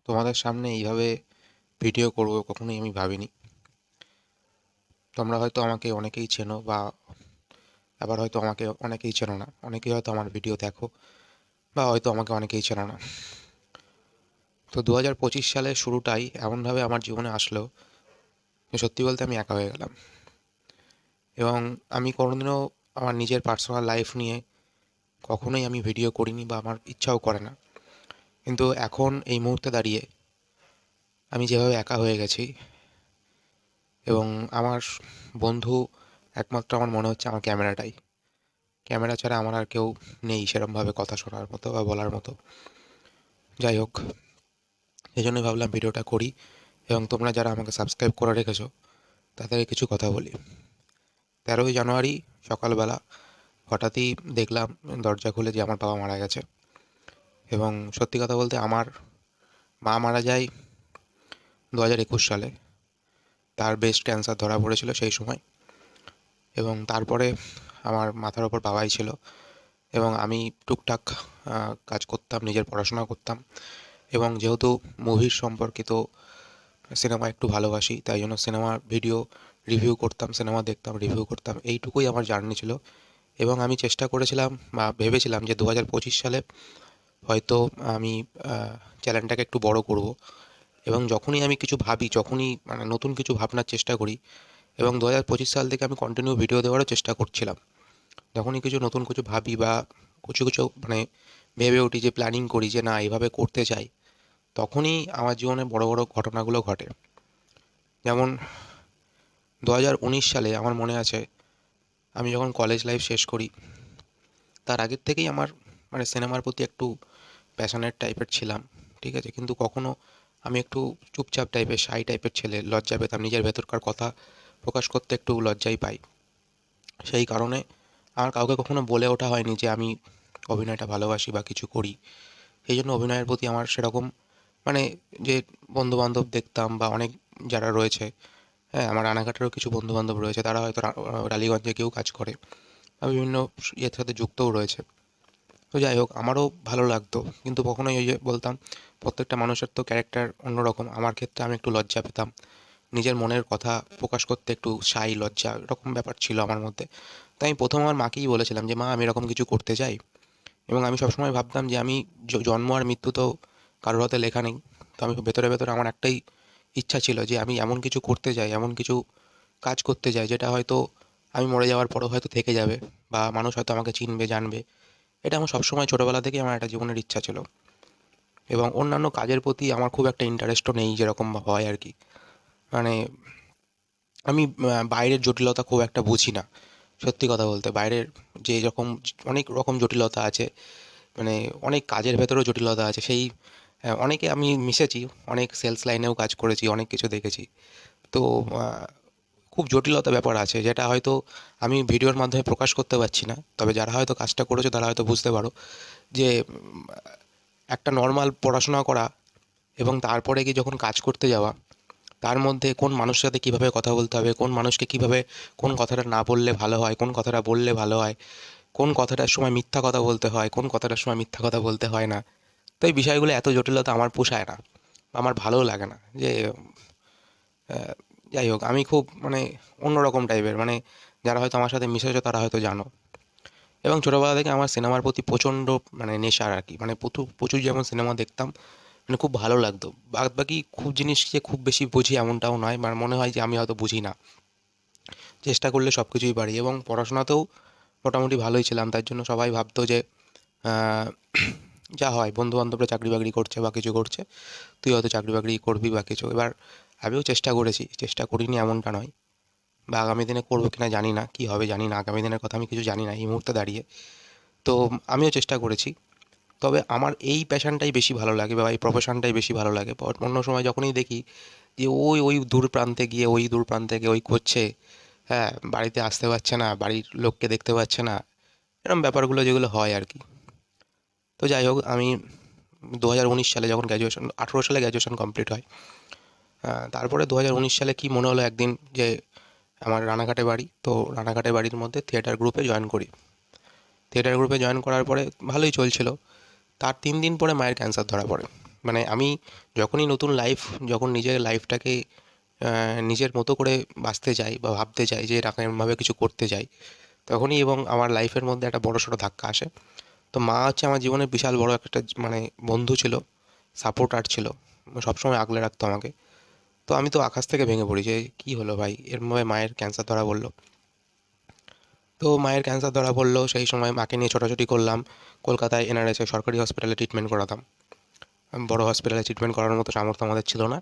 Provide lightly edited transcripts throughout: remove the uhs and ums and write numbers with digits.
তোমাদের সামনে এইভাবে ভিডিও করব কখনোই আমি ভাবিনি। তোমরা হয়তো আমাকে অনেকেই চেনো, বা আবার হয়তো আমাকে অনেকেই চেনো না। অনেকেই হয়তো আমার ভিডিও দেখো, বা হয়তো আমাকে অনেকেই চেনো না। তো 2025 সালের শুরুটাই এমনভাবে আমার জীবনে আসলো যে সত্যি বলতে আমি একা হয়ে গেলাম। এবং আমি কোনোদিনও আমার নিজের পার্সোনাল লাইফ নিয়ে কখনোই আমি ভিডিও করিনি, বা আমার ইচ্ছাও করে না। কিন্তু এখন এই মুহূর্তে দাঁড়িয়ে আমি যেভাবে একা হয়ে গেছি, এবং আমার বন্ধু একমাত্র আমার মনে হচ্ছে আমার ক্যামেরাটাই। ক্যামেরা ছাড়া আমার আর কেউ নেই সেরমভাবে কথা শোনার মতো বা বলার মতো। যাই হোক, এই জন্যই ভাবলাম ভিডিওটা করি, এবং তোমরা যারা আমাকে সাবস্ক্রাইব করে রেখেছো তাদেরকে কিছু কথা বলি। 13ই জানুয়ারি সকালবেলা হঠাৎই দেখলাম দরজা খুলে যে আমার বাবা মারা গেছে। এবং সত্যি কথা বলতে আমার মা মারা যায় 2021 সালে। তার ব্রেস্ট ক্যান্সার ধরা পড়েছিল সেই সময়। এবং তারপরে আমার মাথার ওপর বাবাই ছিল, এবং আমি টুকটাক কাজ করতাম, নিজের পড়াশোনা করতাম। এবং যেহেতু মুভির সম্পর্কিত সিনেমা একটু ভালোবাসি, তাই জন্য সিনেমার ভিডিও রিভিউ করতাম, সিনেমা দেখতাম, রিভিউ করতাম। এইটুকুই আমার জার্নি ছিল। এবং আমি চেষ্টা করেছিলাম বা ভেবেছিলাম যে 2025 সালে হয়তো আমি চ্যানেলটাকে একটু বড় করব। এবং যখনই আমি কিছু ভাবি, যখনই মানে নতুন কিছু ভাবনার চেষ্টা করি, এবং 2025 সাল থেকে আমি কন্টিনিউ ভিডিও দেওয়ারও চেষ্টা করছিলাম। যখনই কিছু নতুন কিছু ভাবি, বা কিছু কিছু মানে ভেবে উঠি, যে প্ল্যানিং করি যে না এভাবে করতে চাই, তখনই আমার জীবনে বড় বড় ঘটনাগুলো ঘটে। যেমন 2019 সালে আমার মনে আছে, আমি যখন কলেজ লাইফ শেষ করি, তার আগের থেকেই আমার মানে সিনেমার প্রতি একটু প্যাশনেট টাইপের ছিলাম। ঠিক আছে, কিন্তু কখনো আমি একটু চুপচাপ টাইপের, শাই টাইপের ছেলে, লজ্জা পেতাম, নিজের ভেতরকার কথা প্রকাশ করতে একটু লজ্জাই পাই। সেই কারণে আমার কাউকে কখনো বলে ওঠা হয়নি যে আমি অভিনয়টা ভালোবাসি বা কিছু করি। সেই জন্য অভিনয়ের প্রতি আমার সেরকম মানে, যে বন্ধুবান্ধব দেখতাম বা অনেক যারা রয়েছে, হ্যাঁ, আমার রানাঘাটেরও কিছু বন্ধুবান্ধব রয়েছে, তারা হয়তো টালিগঞ্জে কেউ কাজ করে বা বিভিন্ন ইয়ের সাথে যুক্তও রয়েছে। তো যাই হোক, আমারও ভালো লাগতো, কিন্তু কখনোই ওই যে বলতাম, প্রত্যেকটা মানুষের তো ক্যারেক্টার অন্যরকম। আমার ক্ষেত্রে আমি একটু লজ্জা পেতাম, নিজের মনের কথা প্রকাশ করতে একটু সাই, লজ্জা এরকম ব্যাপার ছিল আমার মধ্যে। তাই আমি প্রথম আমার মাকেই বলেছিলাম যে মা, আমি এরকম কিছু করতে চাই। এবং আমি সবসময় ভাবতাম যে আমি জন্ম আর মৃত্যু তো কারোর হাতে লেখা নেই। তো আমি ভেতরে ভেতরে আমার একটাই ইচ্ছা ছিল যে আমি এমন কিছু করতে চাই, এমন কিছু কাজ করতে চাই যেটা হয়তো আমি মরে যাওয়ার পরেও হয়তো থেকে যাবে, বা মানুষ হয়তো আমাকে চিনবে, জানবে। এটা আমার সবসময় ছোটোবেলা থেকেই আমার একটা জীবনের ইচ্ছা ছিল। এবং অন্যান্য কাজের প্রতি আমার খুব একটা ইন্টারেস্টও নেই যেরকম হয় আর কি। মানে আমি বাইরের জটিলতা খুব একটা বুঝি না। সত্যি কথা বলতে, বাইরের যে রকম অনেক রকম জটিলতা আছে, মানে অনেক কাজের ভেতরেও জটিলতা আছে। সেই অনেকে আমি মিশেছি, অনেক সেলস লাইনেও কাজ করেছি, অনেক কিছু দেখেছি। তো খুব জটিলতা ব্যাপার আছে, যেটা হয়তো আমি ভিডিওর মাধ্যমে প্রকাশ করতে পারছি না। তবে যারা হয়তো কাজটা করেছো তারা হয়তো বুঝতে পারো যে একটা নর্মাল পড়াশোনা করা এবং তারপরে গিয়ে যখন কাজ করতে যাওয়া, তার মধ্যে কোন মানুষের সাথে কীভাবে কথা বলতে হবে, কোন মানুষকে কীভাবে, কোন কথাটা না বললে ভালো হয়, কোন কথাটা বললে ভালো হয়, কোন কথাটার সময় মিথ্যা কথা বলতে হয়, কোন কথাটার সময় মিথ্যা কথা বলতে হয় না। তো এই বিষয়গুলো এত জটিলতা আমার পোষায় না, আমার ভালোও লাগে না। যে যাই হোক, আমি খুব মানে অন্যরকম টাইপের, মানে যারা হয়তো আমার সাথে মিশেছো তারা হয়তো জানো। এবং ছোটোবেলা থেকে আমার সিনেমার প্রতি প্রচণ্ড মানে নেশার আর কি, মানে প্রচুর প্রচুর যেমন সিনেমা দেখতাম, মানে খুব ভালো লাগতো। বাদ বাকি খুব জিনিস যে খুব বেশি বুঝি এমনটাও নয়, মানে মনে হয় যে আমি হয়তো বুঝি না, চেষ্টা করলে সব কিছুই পারি। এবং পড়াশোনাতেও মোটামুটি ভালোই ছিলাম, তার জন্য সবাই ভাবতো যে আহ, যা হয়, বন্ধু বান্ধবরা চাকরি বাকরি করছে বা কিছু করছে, তুই হয়তো চাকরি বাকরি করবি বা কিছু। এবার আমিও চেষ্টা করেছি, চেষ্টা করিনি এমনটা নয়, বা আগামী দিনে করবো কিনা জানি না, কি হবে জানি না, আগামী দিনের কথা আমি কিছু জানি না এই মুহূর্তে দাঁড়িয়ে। তো আমিও চেষ্টা করেছি। তবে আমার এই প্যাশনটাই বেশি ভালো লাগে, বা এই প্রফেশনটাই বেশি ভালো লাগে। বাট অন্য সময় যখনই দেখি যে ওই ওই দূর প্রান্তে গিয়ে, ওই দূর প্রান্তে গিয়ে ওই করছে, হ্যাঁ, বাড়িতে আসতে পারছে না, বাড়ির লোককে দেখতে পাচ্ছে না, এরকম ব্যাপারগুলো যেগুলো হয় আর কি। তো যাই হোক, আমি 2019 সালে যখন গ্র্যাজুয়েশন, 18 সালে গ্র্যাজুয়েশন কমপ্লিট হয়, তারপরে 2019 সালে কি মনে হলো একদিন যে আমার রানাঘাটে বাড়ি, তো রানাঘাটে বাড়ির মধ্যে থিয়েটার গ্রুপে জয়েন করি। থিয়েটার গ্রুপে জয়েন করার পরে ভালোই চলছিল। তার 3 দিন পরে মায়ের ক্যান্সার ধরা পড়ে। মানে আমি যখনই নতুন লাইফ, যখন নিজের লাইফটাকে নিজের মতো করে বাঁচতে যাই বা ভাবতে যাই যে এরকমভাবে কিছু করতে যাই, তখনই এবং আমার লাইফের মধ্যে একটা বড়সড় ধাক্কা আসে। তো মা হচ্ছে আমার জীবনের বিশাল বড় একটা মানে বন্ধু ছিল, সাপোর্টার ছিল, সবসময় আগলে রাখতো আমাকে। তো আমি তো আকাশ থেকে ভেঙে পড়ি যে কী হলো ভাই, এরমভাবে মায়ের ক্যান্সার ধরা পড়লো। তো মায়ের ক্যান্সার ধরা পড়লো, সেই সময় মাকে নিয়ে ছোটাছুটি করলাম, কলকাতায় এনআরএসে সরকারি হসপিটালে ট্রিটমেন্ট করাতাম। বড় হসপিটালে ট্রিটমেন্ট করানোর মতো সামর্থ্য আমাদের ছিল না।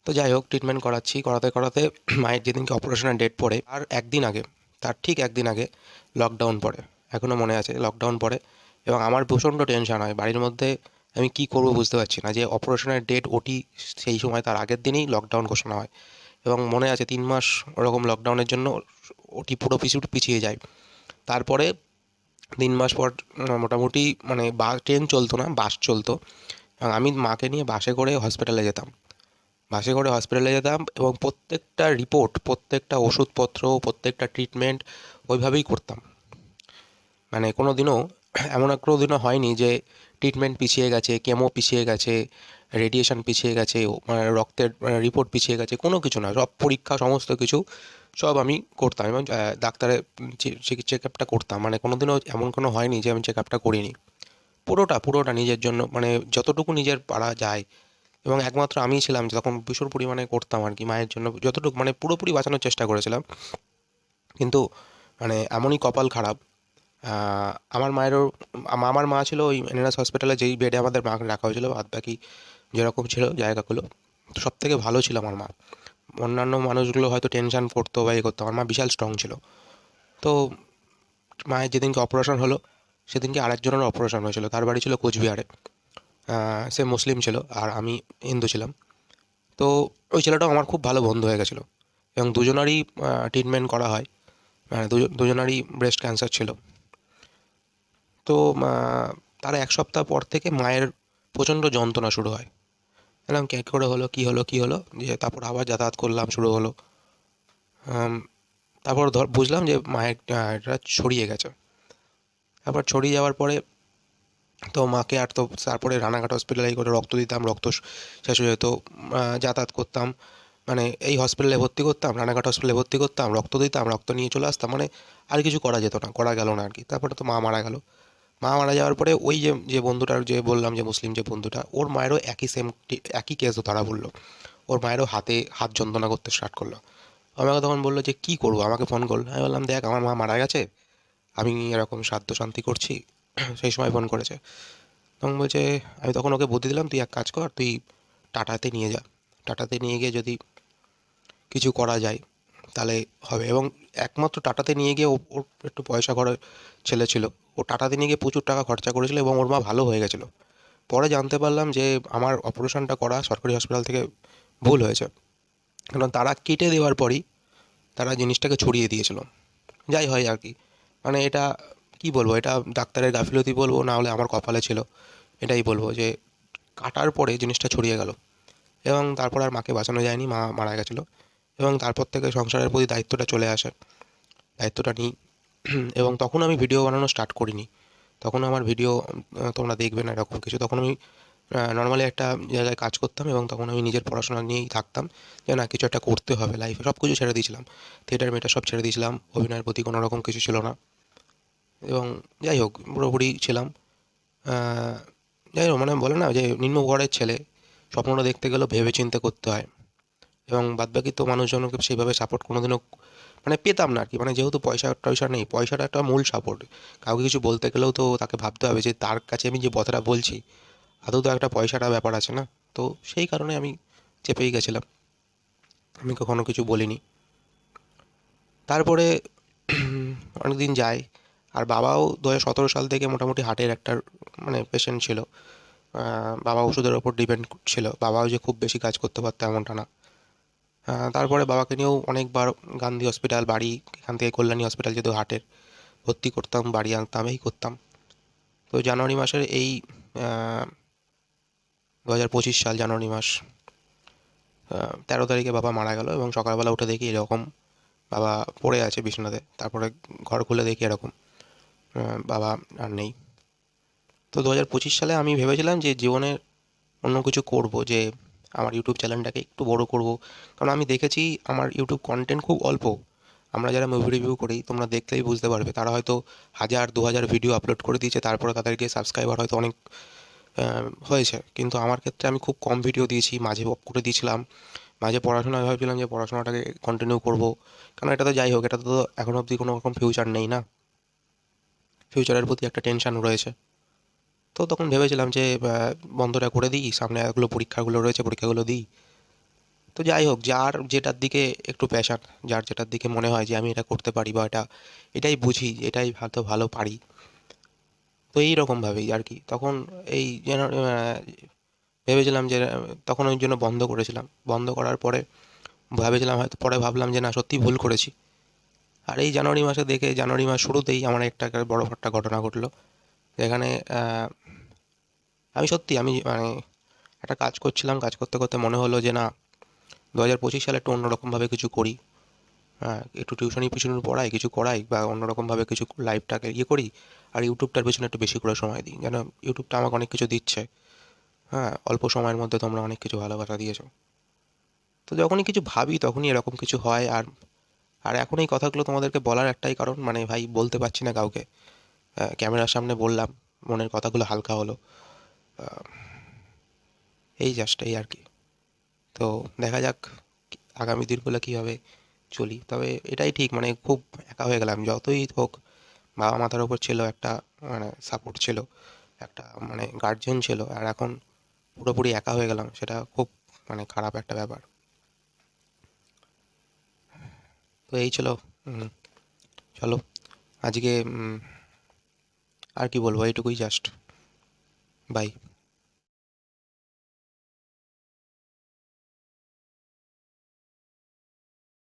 তো যাই হোক, ট্রিটমেন্ট করাচ্ছি, করাতে করাতে মায়ের যেদিনকে অপারেশনের ডেট পড়ে আর একদিন আগে, তার ঠিক একদিন আগে লকডাউন পড়ে। এখনও মনে আছে, লকডাউন পড়ে এবং আমার প্রচণ্ড টেনশন হয় বাড়ির মধ্যে। আমি কি করব বুঝতে পারছি না, যে অপারেশনের ডেট ওটি সেই সময় তার আগের দিনেই লকডাউন ঘোষণা হয়। এবং মনে আছে 3 মাস ওরকম লকডাউনের জন্য ওটি পুরো পিছিয়ে যায়। তারপরে 3 মাস পর মোটামুটি মানে ট্রেন চলতো না, বাস চলতো। এবং আমি মাকে নিয়ে বাসে করে হসপিটালে যেতাম, বাসে করে হসপিটালে যেতাম এবং প্রত্যেকটা রিপোর্ট, প্রত্যেকটা ওষুধপত্র, প্রত্যেকটা ট্রিটমেন্ট ওইভাবেই করতাম। মানে কোনো দিনও এমন কোনো দিনও হয়নি যে ট্রিটমেন্ট পিছিয়ে গেছে, কেমো পিছিয়ে গেছে, রেডিয়েশন পিছিয়ে গেছে, মানে রক্তের রিপোর্ট পিছিয়ে গেছে, কোনো কিছু না। সব পরীক্ষা সমস্ত কিছু সব আমি করতাম এবং ডাক্তারের চেক আপটা করতাম। মানে কোনো দিনও এমন কোনো হয়নি যে আমি চেক আপটা করিনি। পুরোটা নিজের জন্য, মানে যতটুকু নিজের পারা যায়। এবং একমাত্র আমিই ছিলাম যে তখন প্রচুর পরিমাণে করতাম আর কি মায়ের জন্য, যতটুকু মানে পুরোপুরি বাঁচানোর চেষ্টা করেছিলাম। কিন্তু মানে এমনই কপাল খারাপ, আমার মায়েরও, আমার মা ছিল ওই এনএস হসপিটালে যেই বেডে আমাদের মাকে রাখা হয়েছিল, বাদ বাকি যেরকম ছিল জায়গাগুলো সব থেকে ভালো ছিল আমার মা। অন্যান্য মানুষগুলো হয়তো টেনশন করতো বা করতো, আমার মা বিশাল স্ট্রং ছিল। তো মায়ের যেদিনকে অপারেশন হলো, সেদিনকে আরেকজনের অপারেশন হয়েছিল, তার বাড়ি ছিল কোচবিহারে। সে মুসলিম ছিল আর আমি হিন্দু ছিলাম। তো ওই ছেলেটাও আমার খুব ভালো বন্ধু হয়ে গেছিলো এবং দুজনারই ট্রিটমেন্ট করা হয়। দুজনারই ব্রেস্ট ক্যান্সার ছিল। তো তার 1 সপ্তাহ পর থেকে মায়ের প্রচণ্ড যন্ত্রণা শুরু হয়। বললাম কী করে হলো, কী হলো, কী হলো, দিয়ে তারপর আবার যাতায়াত করলাম, শুরু হলো। তারপর বুঝলাম যে মায়ের এটা ছড়িয়ে গেছে। তারপর ছড়িয়ে যাওয়ার পরে তো মাকে আর তো তারপরে রানাঘাট হসপিটালে করে রক্ত দিতাম, রক্ত শেষ হয়ে যেত। যাতায়াত করতাম, মানে এই হসপিটালে ভর্তি করতাম, রানাঘাট হসপিটালে ভর্তি করতাম, রক্ত দিতাম, রক্ত নিয়ে চলে আসতাম, মানে আর কিছু করা যেত না, করা গেল না আর কি। তারপরে তো মা মারা গেল। মা মারা যাওয়ার পরে ওই যে যে বন্ধুটার যে বললাম যে মুসলিম যে বন্ধুটা, ওর মায়েরও একই কেস ধরা পড়লো। ওর মায়েরও হাত যন্ত্রণা করতে স্টার্ট করলো। আমাকে তখন বললো যে কী করবো, আমাকে ফোন করলো। আমি বললাম দেখ, আমার মা মারা গেছে, আমি এরকম শ্রাদ্ধ শান্তি করছি। সেই সময় ফোন করেছে। তখন বলছে, আমি তখন ওকে বুদ্ধি দিলাম, তুই এক কাজ কর, তুই টাটাতে নিয়ে যা, টাটাতে নিয়ে গিয়ে যদি কিছু করা যায় তাহলে হবে। এবং একমাত্র টাটাতে নিয়ে গিয়ে ওর একটু পয়সা ঘরের ছেলে ছিল, ও টাটাতে নিয়ে গিয়ে প্রচুর টাকা খরচা করেছিল এবং ওর মা ভালো হয়ে গেছিলো। পরে জানতে পারলাম যে আমার অপারেশনটা করা সরকারি হসপিটাল থেকে ভুল হয়েছে, কারণ তারা কেটে দেওয়ার পরই তারা জিনিসটাকে ছড়িয়ে দিয়েছিল। যাই হয় আর কি, মানে এটা কি বলবো, এটা ডাক্তারের গাফিলতি বলবো, না হলে আমার কপালে ছিল, এটাই বলবো যে কাটার পরে জিনিসটা ছড়িয়ে গেল। এবং তারপর আর মাকে বাঁচানো যায়নি, মা মারা গেছিলো। এবং তারপর থেকে সংসারের প্রতি দায়িত্বটা চলে আসে, দায়িত্বটা নিই। এবং তখন আমি ভিডিও বানানো স্টার্ট করিনি, তখন আমার ভিডিও তোমরা দেখবে না এরকম কিছু। তখন আমি নর্মালি একটা জায়গায় কাজ করতাম এবং তখন আমি নিজের পড়াশোনা নিয়েই থাকতাম, যে না কিছু একটা করতে হবে লাইফে। সব কিছু ছেড়ে দিয়েছিলাম, থিয়েটার মেয়েটা সব ছেড়ে দিয়েছিলাম, অভিনয়ের প্রতি কোনো রকম কিছু ছিল না। এবং যাই হোক, পুরোপুরি ছিলাম। আহ, যাই হোক, মানে বলে না যে নিম্ন ঘরের ছেলে, স্বপ্নটা দেখতে গেলেও ভেবে চিন্তে করতে হয়। এবং বাদবাকি তো মানুষজনকে সেইভাবে সাপোর্ট কোনোদিনও মানে পেতাম না আর কি। মানে যেহেতু পয়সা টয়সা নেই, পয়সাটা একটা মূল সাপোর্ট। কাউকে কিছু বলতে গেলেও তো তাকে ভাবতে হবে যে তার কাছে আমি যে কথাটা বলছি, আদৌ তো একটা পয়সাটা ব্যাপার আছে না। তো সেই কারণে আমি চেপেই গেছিলাম, আমি কখনো কিছু বলিনি। তারপরে অনেক দিন যায়, আর বাবাও 2017 সাল থেকে মোটামুটি হার্টের একটা মানে পেশেন্ট ছিল। বাবা ওষুধের ওপর ডিপেন্ড ছিল, বাবাও যে খুব বেশি কাজ করতে পারতো এমনটা না। তারপরে বাবাকে নিয়েও অনেকবার গান্ধী হসপিটাল, বাড়ি, এখান থেকে কল্যাণী হসপিটাল যেহেতু হার্টের, ভর্তি করতাম, বাড়ি আনতাম, এই করতাম। তো জানুয়ারি মাসের এই 2025 সাল জানুয়ারি মাস 13 তারিখে বাবা মারা গেল। এবং সকালবেলা উঠে দেখি এরকম, বাবা পড়ে আছে বিছানাতে। তারপরে ঘর খুলে দেখি এরকম, বাবা আর নেই। তো 2025 সালে আমি ভেবেছিলাম যে জীবনের অন্য কিছু করব, যে আমার ইউটিউব চ্যানেলটাকে একটু বড় করব। কারণ আমি দেখেছি আমার ইউটিউব কন্টেন্ট খুব অল্প। আমরা যারা মুভি রিভিউ করি, তোমরা দেখলেই বুঝতে পারবে, তারা হয়তো 1000 2000 ভিডিও আপলোড করে দিয়েছে, তারপরে তাদেরকে সাবস্ক্রাইবার হয়তো অনেক হয়েছে। কিন্তু আমার ক্ষেত্রে আমি খুব কম ভিডিও দিয়েছি, মাঝে অফ করে দিয়েছিলাম, মাঝে পড়াশোনায় ভাবছিলাম যে পড়াশোনাটাকে কন্টিনিউ করব। কারণ এটা তো যাই হোক, এটা তো এখন অবধি কোনো রকম ফিউচার নেই না, ফিউচারের প্রতি একটা টেনশন রয়েছে। তো তখন ভেবেছিলাম যে বন্ধটা করে দিই, সামনে এগুলো পরীক্ষাগুলো রয়েছে, পরীক্ষাগুলো দিই। তো যাই হোক, যার যেটার দিকে একটু প্যাশান, যার যেটার দিকে মনে হয় যে আমি এটা করতে পারি, বা এটাই বুঝি, এটাই হয়তো ভালো পারি, তো এই রকমভাবেই আর কি। তখন এই যেন ভেবেছিলাম যে তখন ওই জন্য বন্ধ করেছিলাম। বন্ধ করার পরে ভেবেছিলাম, হয়তো পরে ভাবলাম যে না, সত্যিই ভুল করেছি। আর এই জানুয়ারি মাসে দেখে, জানুয়ারি মাস শুরুতেই আমার একটা বড় একটা ঘটনা ঘটলো, যেখানে আমি সত্যি, আমি মানে একটা কাজ করছিলাম, কাজ করতে করতে মনে হলো যে না, 2025 সালে একটু অন্যরকমভাবে কিছু করি। হ্যাঁ, একটু টিউশনি পিছনে পড়াই, কিছু করাই, বা অন্যরকমভাবে কিছু লাইফটাকে করি। আর ইউটিউবটার পেছনে একটু বেশি করে সময় দিই, যেন ইউটিউবটা আমাকে অনেক কিছু দিচ্ছে। হ্যাঁ, অল্প সময়ের মধ্যে তোমরা অনেক কিছু ভালোবাসা দিয়েছো। তো যখনই কিছু ভাবি তখনই এরকম কিছু হয়। আর আর এখন এই কথাগুলো তোমাদেরকে বলার একটাই কারণ, মানে ভাই বলতে পারছি না কাউকে, ক্যামেরার সামনে বললাম, মনের কথাগুলো হালকা হলো। আহ, এই জাস্ট, এই আর কি। তো দেখা যাক আগামী দিনগুলো কীভাবে চলি। তবে এটাই ঠিক, মানে খুব একা হয়ে গেলাম। যতই হোক, বাবা মাথার ওপর ছিল একটা, মানে সাপোর্ট ছিল, একটা মানে গার্জিয়ান ছিল, আর এখন পুরোপুরি একা হয়ে গেলাম। সেটা খুব মানে খারাপ একটা ব্যাপার। তো এই ছিল। উম, চলো আজকে আর কি বলবো, এইটুকুই জাস্ট। বাই।